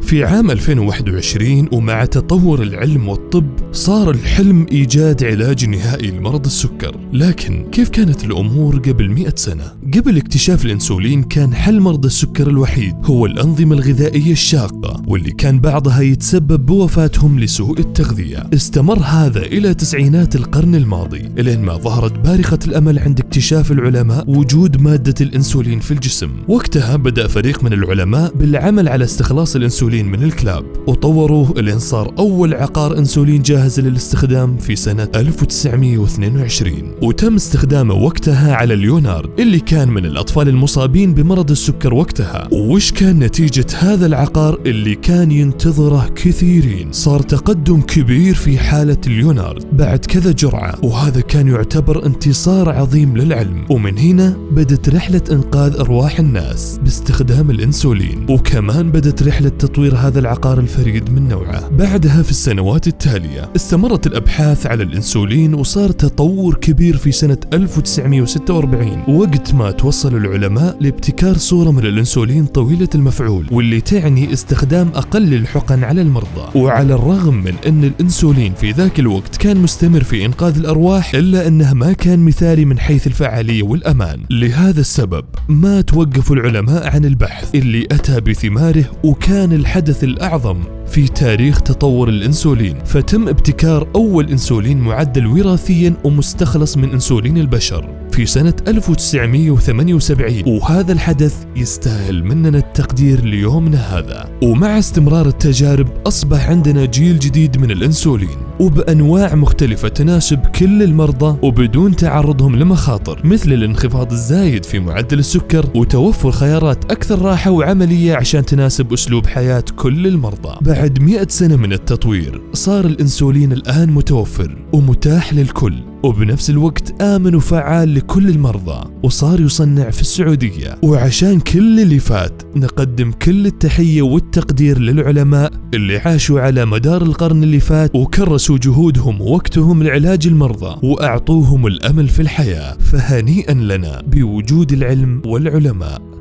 في عام 2021 ومع تطور العلم والطب صار الحلم إيجاد علاج نهائي لمرض السكر. لكن كيف كانت الأمور قبل 100 سنة؟ قبل اكتشاف الأنسولين كان حل مرض السكر الوحيد هو الأنظمة الغذائية الشاقة، واللي كان بعضها يتسبب بوفاتهم لسوء التغذية. استمر هذا إلى تسعينات القرن الماضي، إلين ما ظهرت بارقة الأمل عند اكتشاف العلماء وجود مادة الأنسولين في الجسم. وقتها بدأ فريق من العلماء بالعمل على استخلاص الأنسولين من الكلاب، وطوروه لين صار أول عقار أنسولين جاهز للاستخدام في سنة 1922، وتم استخدامه وقتها على ليونارد اللي كان من الأطفال المصابين بمرض السكر وقتها. وش كان نتيجة هذا العقار اللي كان ينتظره كثيرين؟ صار تقدم كبير في حالة ليونارد بعد كذا جرعة، وهذا كان يعتبر انتصار عظيم للعلم. ومن هنا بدت رحلة إنقاذ أرواح الناس باستخدام الأنسولين، وكمان بدت رحلة تطوير هذا العقار الفريد من نوعه. بعدها في السنوات التالية استمرت الأبحاث على الأنسولين، وصار تطور كبير في سنة 1946 وقت ما توصل العلماء لابتكار صورة من الأنسولين طويلة المفعول، واللي تعني استخدام أقل الحقن على المرضى. وعلى الرغم من أن الأنسولين في ذاك الوقت كان مستمر في إنقاذ الأرواح، إلا أنه ما كان مثالي من حيث الفعالية والأمان. لهذا السبب ما توقفوا العلماء عن البحث اللي أتى بثماره، وكان الحدث الأعظم في تاريخ تطور الأنسولين. فتم ابتكار أول أنسولين معدل وراثيا ومستخلص من أنسولين البشر في سنة 1978، وهذا الحدث يستاهل مننا التقدير ليومنا هذا. ومع استمرار التجارب أصبح عندنا جيل جديد من الأنسولين، وبأنواع مختلفة تناسب كل المرضى وبدون تعرضهم لمخاطر، مثل الانخفاض الزايد في معدل السكر وتوفر خيارات أكثر راحة وعملية عشان تناسب أسلوب حياة كل المرضى. بعد 100 سنة من التطوير صار الأنسولين الآن متوفر ومتاح للكل، وبنفس الوقت آمن وفعال لكل المرضى، وصار يصنع في السعودية. وعشان كل اللي فات نقدم كل التحية والتقدير للعلماء اللي عاشوا على مدار القرن اللي فات وكرسوا جهودهم ووقتهم لعلاج المرضى وأعطوهم الأمل في الحياة. فهنيئا لنا بوجود العلم والعلماء.